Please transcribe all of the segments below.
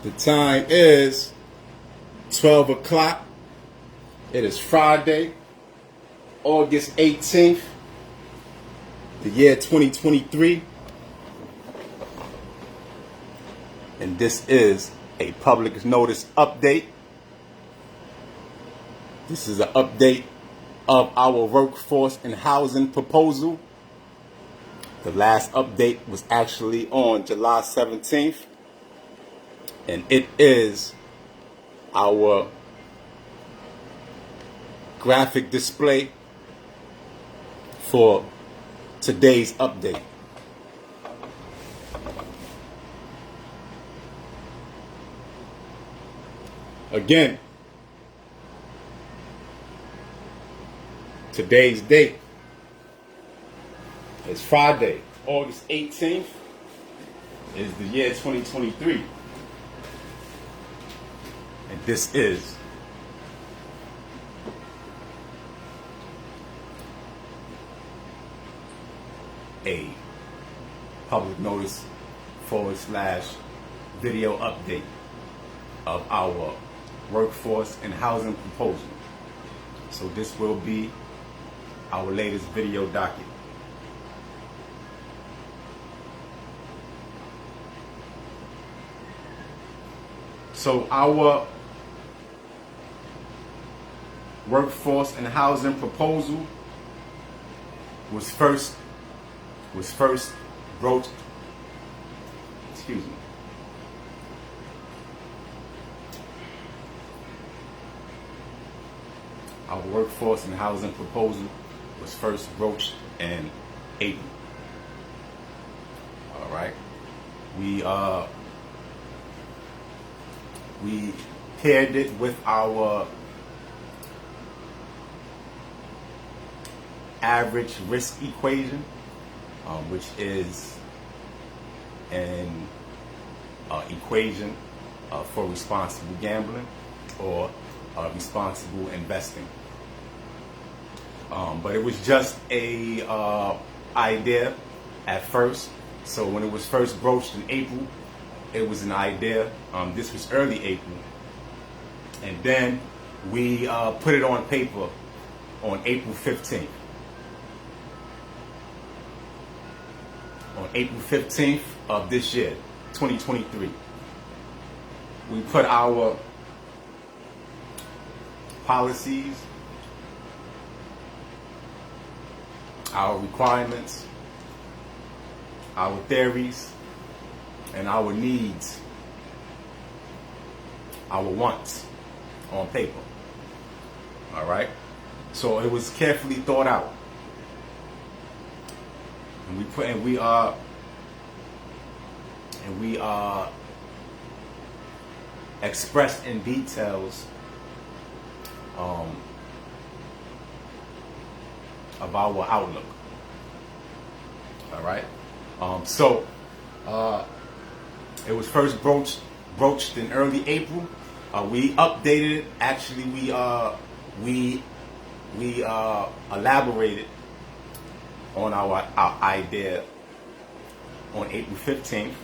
The time is 12 o'clock. It is Friday, August 18th, the year 2023. And this is a public notice update. This is an update of our workforce and housing proposal. The last update was actually on July 17th. And it is our graphic display for today's update. Again, today's date is Friday, August 18th, is the year 2023. And this is a public notice / video update of our workforce and housing proposal. So this will be our latest video docket. So our workforce and housing proposal was first broached. Excuse me. Our workforce and housing proposal was first broached in April. All right. We paired it with our average risk equation, which is an equation for responsible gambling or responsible investing. But it was just a idea at first. So when it was first broached in April, it was an idea. This was early April. And then we put it on paper on April 15th. On April 15th of this year, 2023. We put our policies, our requirements, our theories, and our needs, our wants on paper. All right? So it was carefully thought out. And we expressed in details of our outlook. All right. So it was first broached in early April. We updated it. Actually, we elaborated on our idea on April 15th,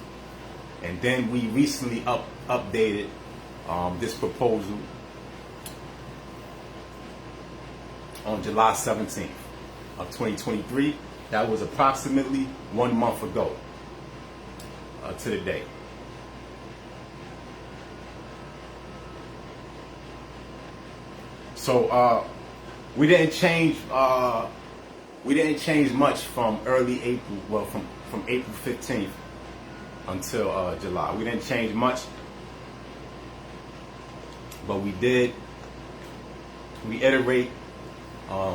and then we recently updated this proposal on July 17th of 2023. That was approximately 1 month ago to the day. So we didn't change much from early April, well, from April 15th until July. We didn't change much, but we did reiterate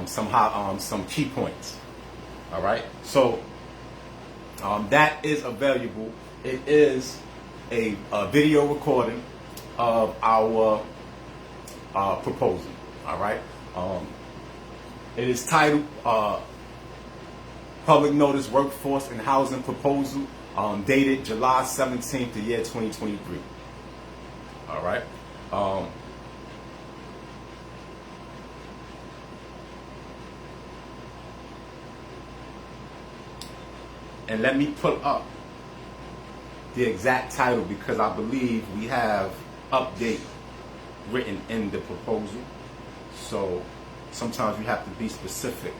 some key points. All right. So that is available. It is a video recording of our proposal. All right. It is titled Public Notice Workforce and Housing Proposal, dated July 17th, the year 2023. All right. And let me pull up the exact title because I believe we have update written in the proposal. So sometimes you have to be specific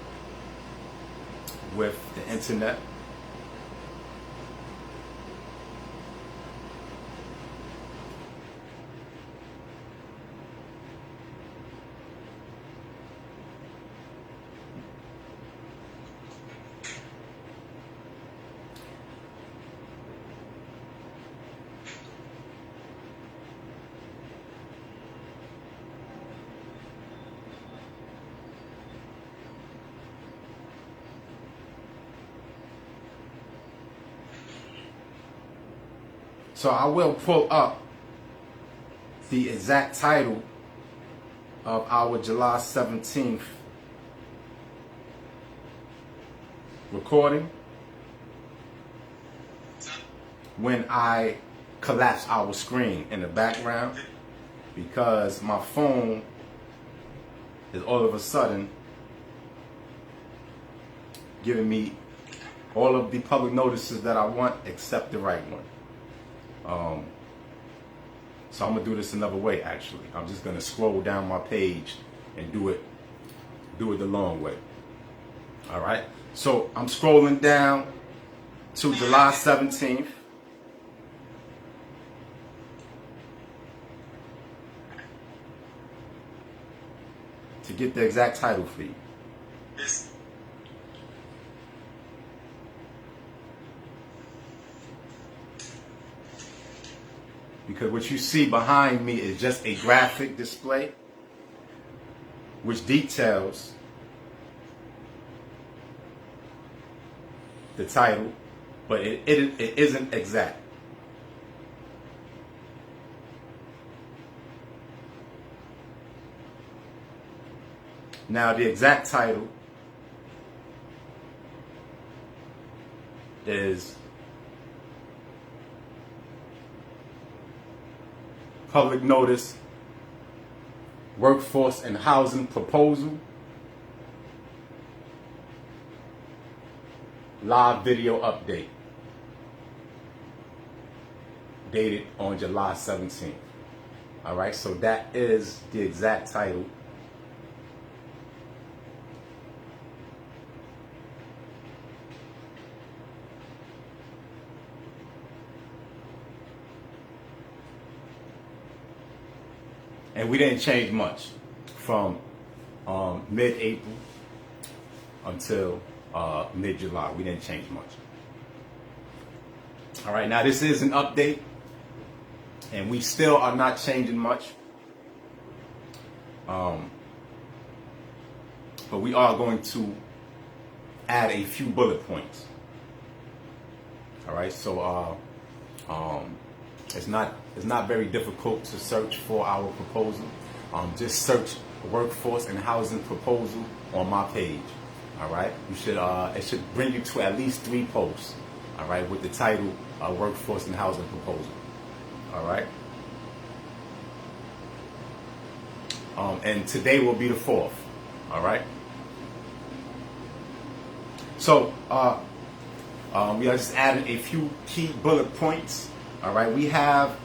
with the internet. So I will pull up the exact title of our July 17th recording when I collapse our screen in the background, because my phone is all of a sudden giving me all of the public notices that I want except the right one. So I'm gonna do this another way. Actually, I'm just gonna scroll down my page and do it the long way. All right. So I'm scrolling down to July 17th. To get the exact title for you. Because what you see behind me is just a graphic display which details the title, but it isn't exact. Now the exact title is Public Notice, Workforce and Housing Proposal, Live Video Update, dated on July 17th. All right, so that is the exact title. And we didn't change much from mid-April until mid-July. We didn't change much. All right, now this is an update, and we still are not changing much. But we are going to add a few bullet points. All right, so it's not very difficult to search for our proposal. Just search Workforce and Housing Proposal on my page. All right, you should it should bring you to at least 3 posts. All right, with the title Workforce and Housing Proposal. All right, and today will be the 4th. All right, so we are just adding a few key bullet points. All right, we have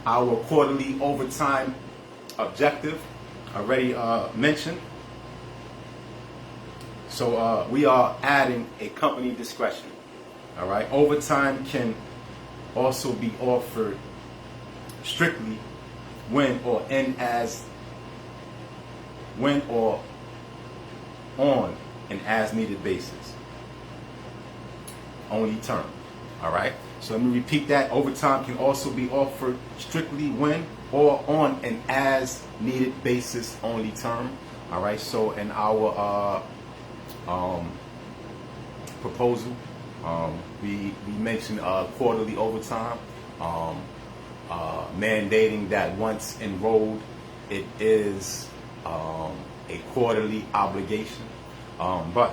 our quarterly overtime objective already mentioned. So we are adding a company discretion. All right, overtime can also be offered strictly when or on an as needed basis. Only term. All right. So let me repeat that. Overtime can also be offered strictly when or on an as needed basis only term. All right. So in our proposal, we mentioned quarterly overtime, mandating that once enrolled, it is a quarterly obligation, but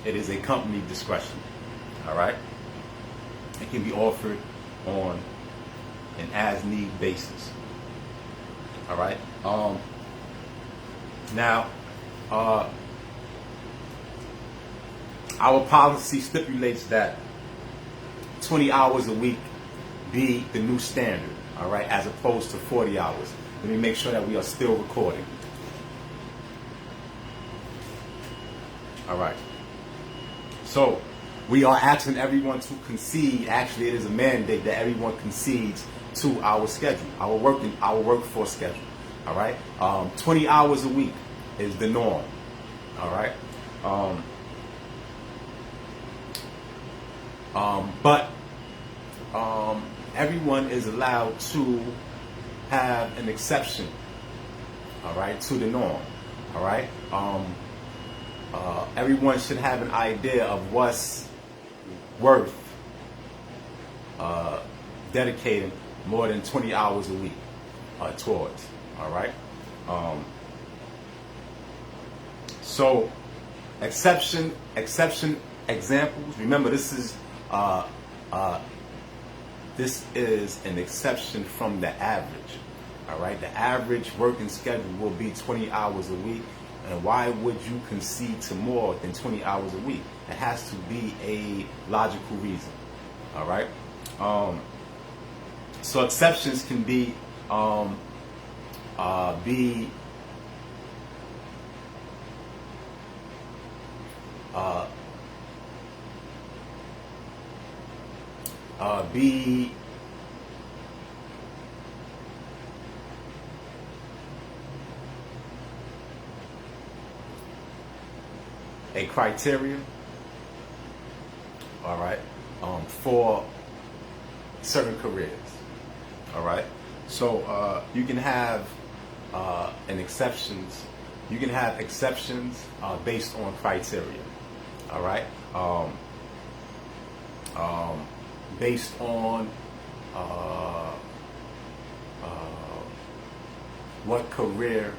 it is a company discretion. All right. It can be offered on an as-need basis. All right. Now, our policy stipulates that 20 hours a week be the new standard, all right, as opposed to 40 hours. Let me make sure that we are still recording. All right. So we are asking everyone to concede. Actually, it is a mandate that everyone concedes to our schedule, our workforce schedule. All right. 20 hours a week is the norm. All right. But everyone is allowed to have an exception. All right, to the norm. All right. Everyone should have an idea of what's worth dedicating more than 20 hours a week towards. All right. So exception examples. Remember, this is an exception from the average. All right. The average working schedule will be 20 hours a week. And why would you concede to more than 20 hours a week? It has to be a logical reason. All right. So exceptions can be a criteria, all right, for certain careers, all right. So you can have exceptions based on criteria, all right, based on what career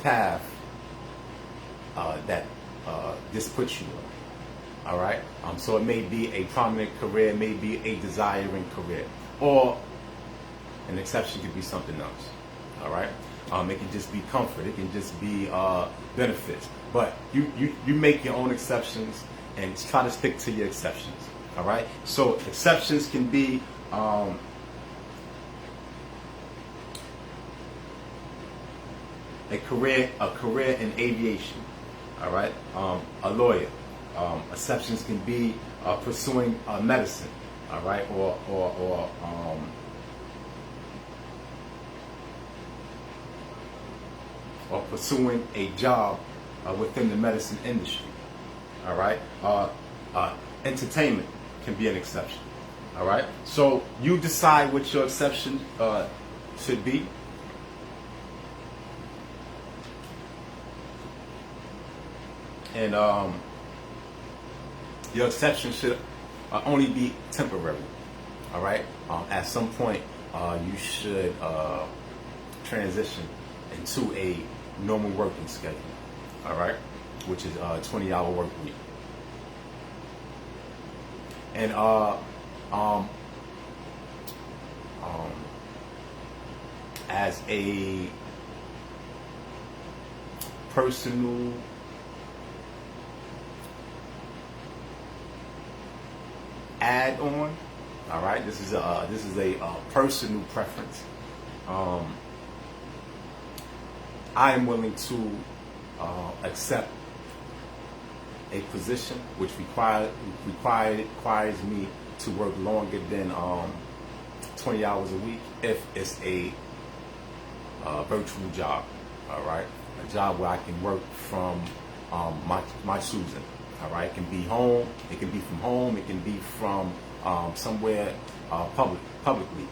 path that this puts you on. All right. So it may be a prominent career, it may be a desiring career, or an exception could be something else. All right. It can just be comfort. It can just be benefits. But you make your own exceptions and try to stick to your exceptions. All right. So exceptions can be a career in aviation. All right. A lawyer. Exceptions can be pursuing medicine. All right. Or pursuing a job within the medicine industry. All right. Entertainment can be an exception. All right. So you decide what your exception should be. And your exception should only be temporary. All right. At some point, you should transition into a normal working schedule. All right, which is a 20-hour work week. And as a personal add-on, all right, this is a personal preference. I am willing to accept a position which requires me to work longer than 20 hours a week if it's a virtual job. All right, a job where I can work from my choosing. All right, it can be home, it can be from home, it can be from somewhere publicly.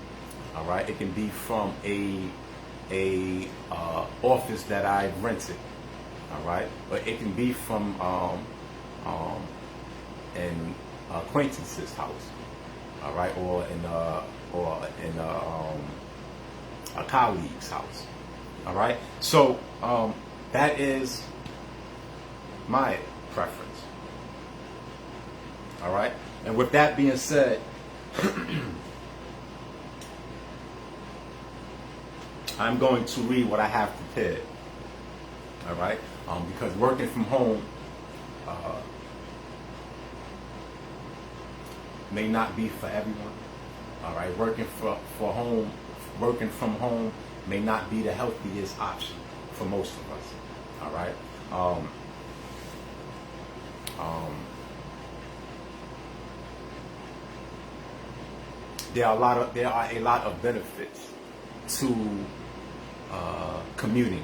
All right, it can be from a office that I rented. All right, but it can be from an acquaintance's house. All right, or in a colleague's house. All right, so that is my preference. All right, and with that being said, I'm going to read what I have prepared. All right, because working from home may not be for everyone. All right, working from home may not be the healthiest option for most of us. All right. There are a lot of benefits to commuting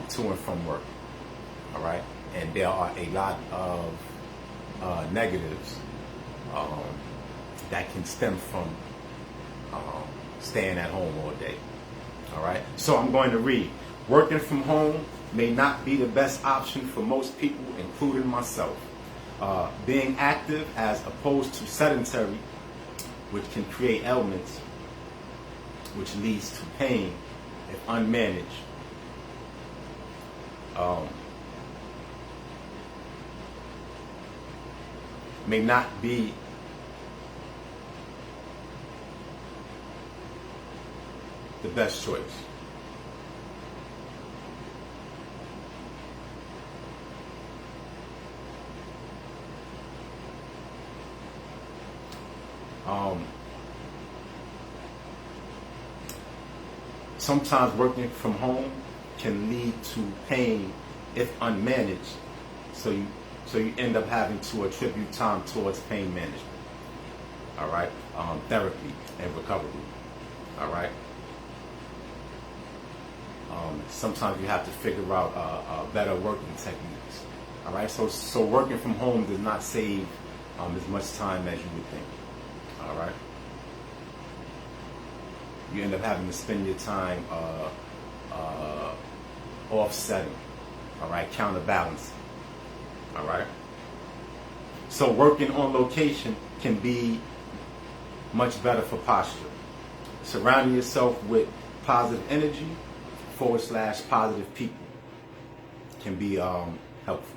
to and from work. All right, and there are a lot of negatives that can stem from staying at home all day. All right, so I'm going to read. Working from home may not be the best option for most people, including myself. Being active as opposed to sedentary, which can create ailments, which leads to pain if unmanaged. May not be the best choice. Sometimes working from home can lead to pain if unmanaged, so you end up having to attribute time towards pain management. All right, therapy and recovery. All right. Sometimes you have to figure out better working techniques. All right, so working from home does not save as much time as you would think. All right. You end up having to spend your time offsetting, all right, counterbalancing, all right. So working on location can be much better for posture. Surrounding yourself with positive energy / positive people can be helpful.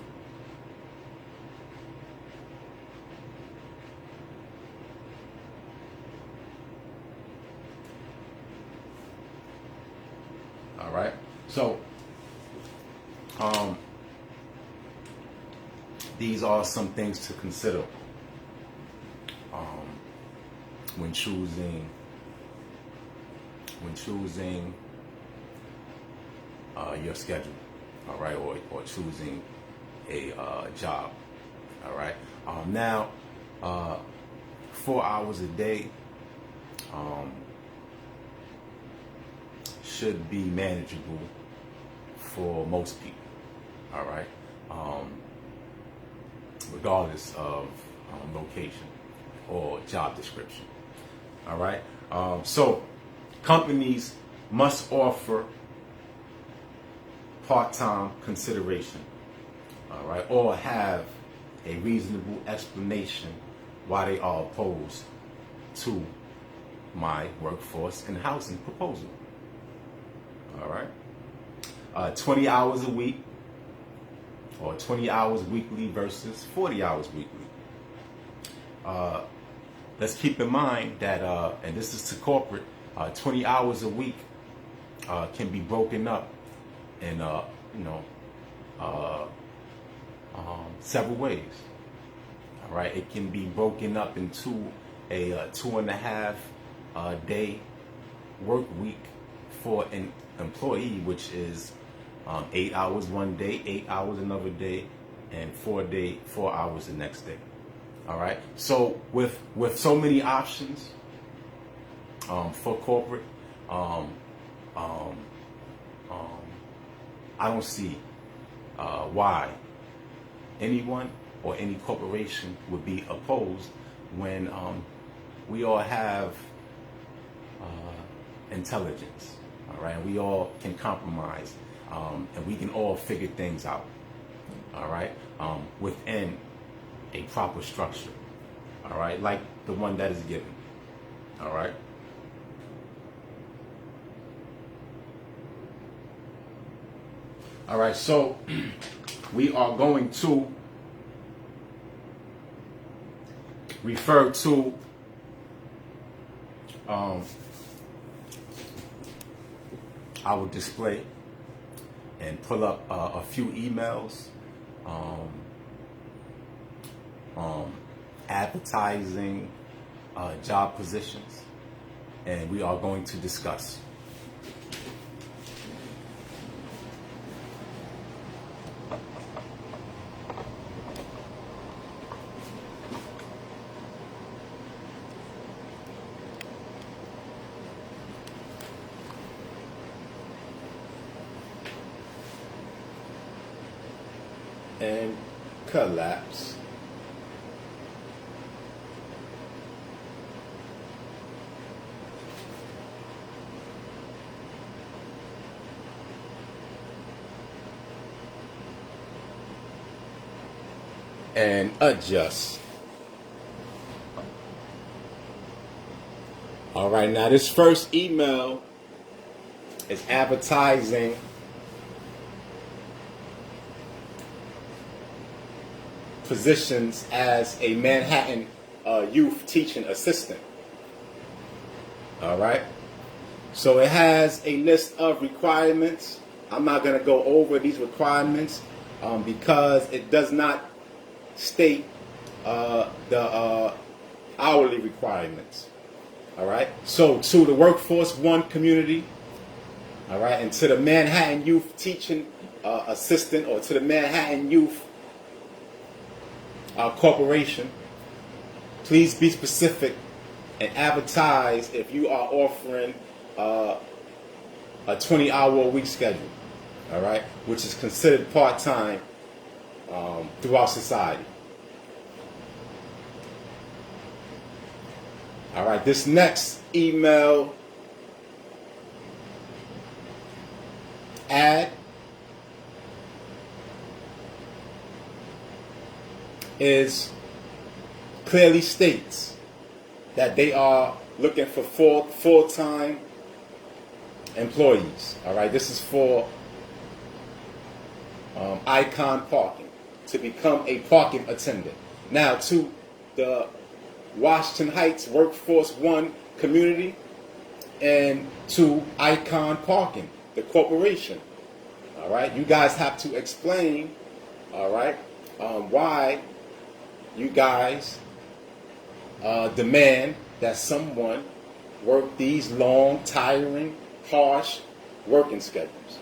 All right. So, these are some things to consider when choosing your schedule. All right, or choosing a job. All right. Now, 4 hours a day should be manageable for most people. All right, regardless of location or job description. All right, so companies must offer part-time consideration. All right, or have a reasonable explanation why they are opposed to my workforce and housing proposal. All right, 20 hours a week or 20 hours weekly versus 40 hours weekly. Let's keep in mind that, and this is to corporate, 20 hours a week can be broken up in, several ways. All right, it can be broken up into a 2.5 day work week for an employee, which is 8 hours one day, 8 hours another day, and 4 hours the next day. All right. So with so many options for corporate, I don't see why anyone or any corporation would be opposed when we all have intelligence. All right, and we all can compromise, and we can all figure things out. All right, within a proper structure. All right, like the one that is given. All right. All right, so we are going to refer to our display and pull up a few emails advertising job positions, and we are going to discuss. And collapse. And adjust. All right, now this first email is advertising positions as a Manhattan youth teaching assistant. All right, so it has a list of requirements. I'm not going to go over these requirements because it does not state the hourly requirements. All right, so to the Workforce One community, all right, and to the Manhattan Youth Teaching Assistant, or to the Manhattan Youth Corporation, please be specific and advertise if you are offering a 20-hour-a-week schedule, all right, which is considered part-time throughout society. All right, this next email ad clearly states that they are looking for full-time employees. All right, this is for Icon Parking, to become a parking attendant. Now, to the Washington Heights Workforce One community and to Icon Parking, the corporation. All right, you guys have to explain, all right, why you guys demand that someone work these long, tiring, harsh working schedules.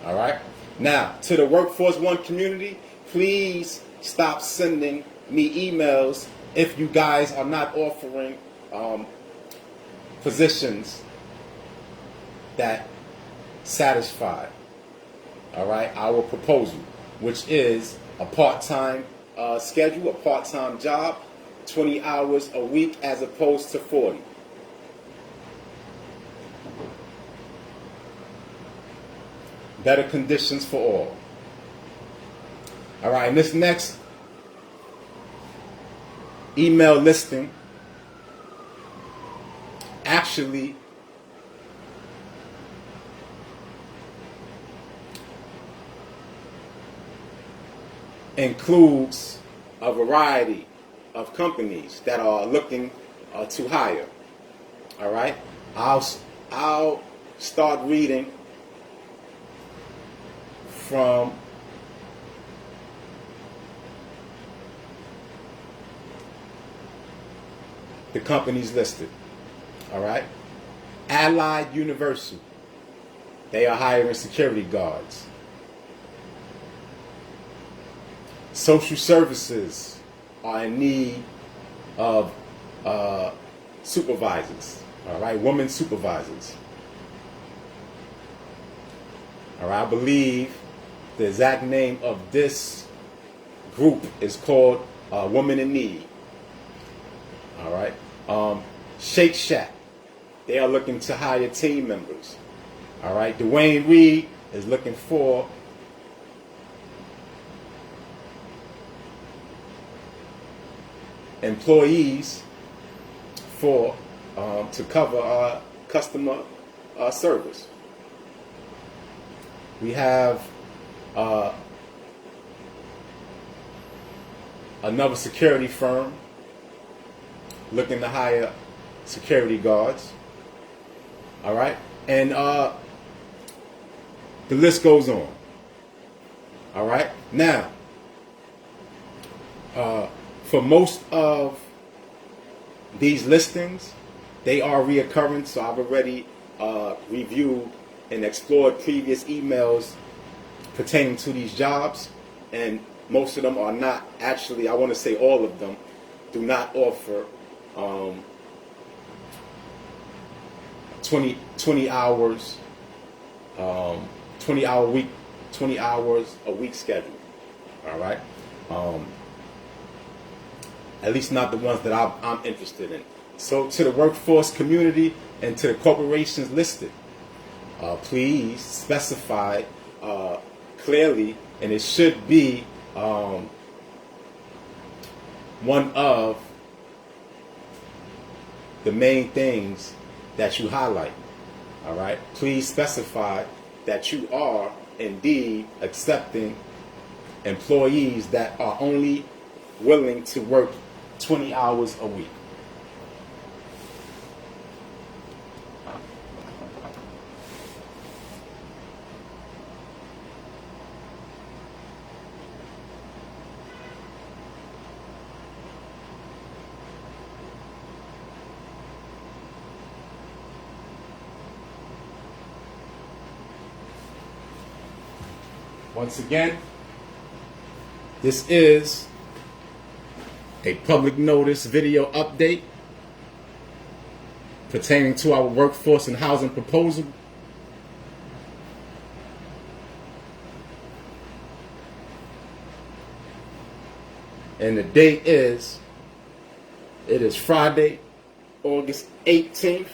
All right. Now, to the Workforce One community, please stop sending me emails if you guys are not offering positions that satisfy, all right, our proposal, which is a part-time schedule, a part-time job, 20 hours a week as opposed to 40. Better conditions for all. All right, and this next email listing actually includes a variety of companies that are looking to hire. All right, I'll start reading from the companies listed. All right, Allied Universal, they are hiring security guards. Social services are in need of supervisors. All right, women supervisors. All right, I believe the exact name of this group is called Women in Need. All right, Shake Shack, they are looking to hire team members. All right, Dwayne Reed is looking for employees for to cover customer service. We have another security firm looking to hire security guards. All right, and the list goes on. All right, now For most of these listings, they are reoccurring, so I've already reviewed and explored previous emails pertaining to these jobs, and most of them are not actually, I want to say all of them, do not offer 20 hours, 20 hours a week schedule. All right. At least not the ones that I'm interested in. So to the workforce community and to the corporations listed, please specify clearly, and it should be one of the main things that you highlight. All right. Please specify that you are indeed accepting employees that are only willing to work 20 hours a week. Once again, this is a public notice video update pertaining to our workforce and housing proposal. And the date is, it is Friday, August 18th,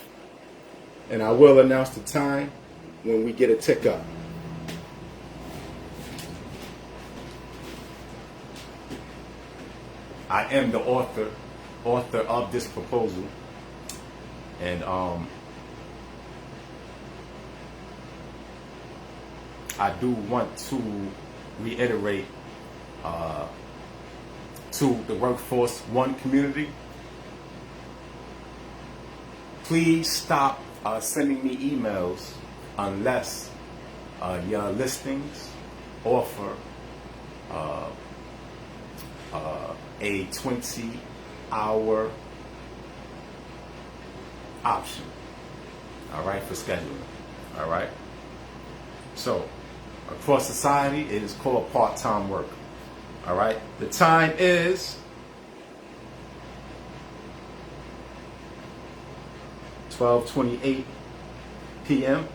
and I will announce the time when we get a tick up. I am the author of this proposal, and I do want to reiterate to the Workforce One community, please stop sending me emails unless your listings offer a 20-hour option, all right, for scheduling, all right? So, across society, it is called part-time work, all right? The time is 12:28 p.m.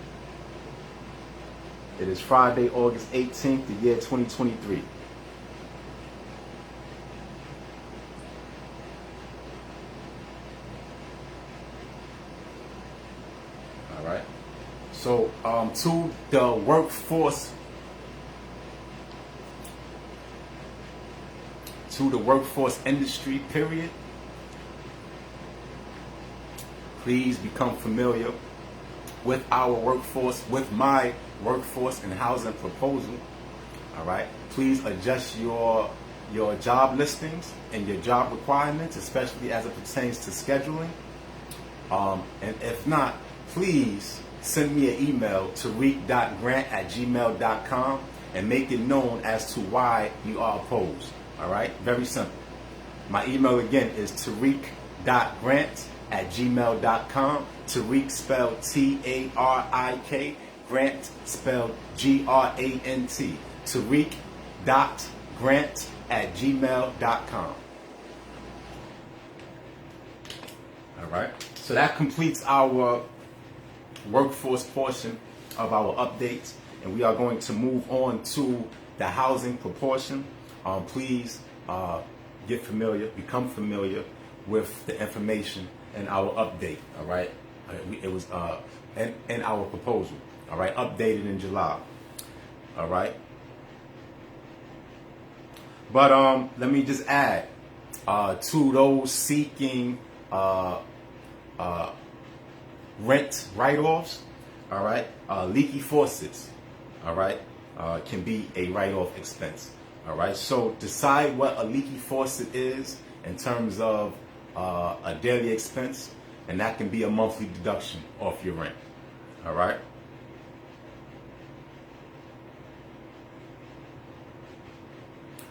It is Friday, August 18th, the year 2023. So to the workforce industry, period, please become familiar with our workforce, with my workforce and housing proposal. All right. Please adjust your job listings and your job requirements, especially as it pertains to scheduling. And if not, please send me an email to tariq.grant@gmail.com and make it known as to why you are opposed. All right? Very simple. My email again is tariq.grant@gmail.com. Tariq spelled T-A-R-I-K. Grant spelled G-R-A-N-T. Tariq.grant@gmail.com. All right? So that completes our workforce portion of our updates, and we are going to move on to the housing proportion. Please become familiar with the information in our update. All right, it was in our proposal. All right, updated in July. All right, but let me just add to those seeking rent write-offs, all right, leaky faucets, all right, can be a write-off expense, all right. So decide what a leaky faucet is in terms of a daily expense, and that can be a monthly deduction off your rent, all right.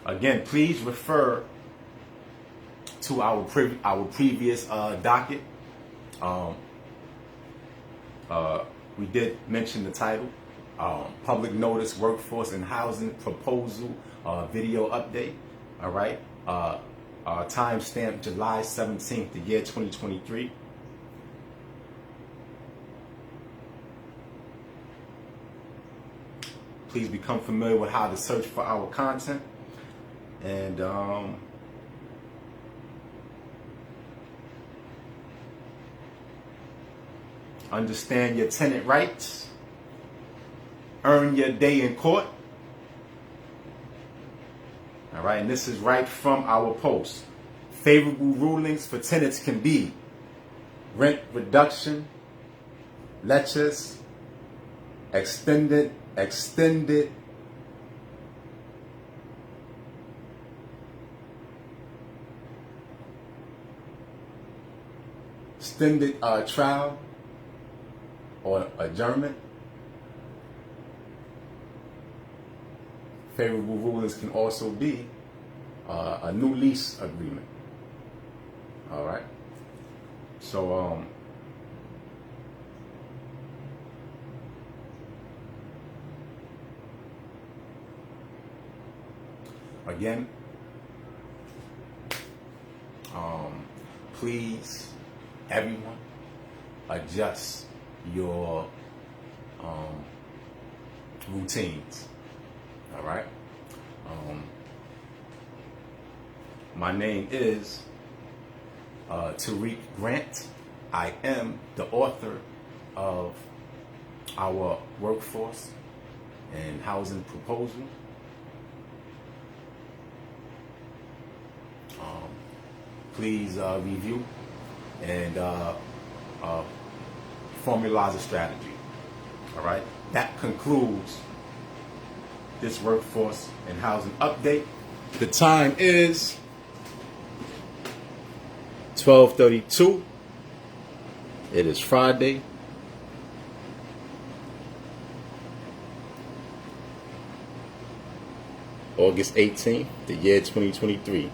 Again, please refer to our previous docket. We did mention the title, Public Notice Workforce and Housing Proposal Video Update. All right. Timestamp July 17th, the year 2023. Please become familiar with how to search for our content. And understand your tenant rights. Earn your day in court. All right, and this is right from our post. Favorable rulings for tenants can be rent reduction, leches, extended extended trial or adjournment. Favorable rulings can also be a new lease agreement. All right. So again, please, everyone, adjust your routines. All right. My name is Tariq Grant. I am the author of our workforce and housing proposal. Please review and formalize a strategy. All right. That concludes this workforce and housing update. The time is 12:32. It is Friday, August 18th, the year 2023.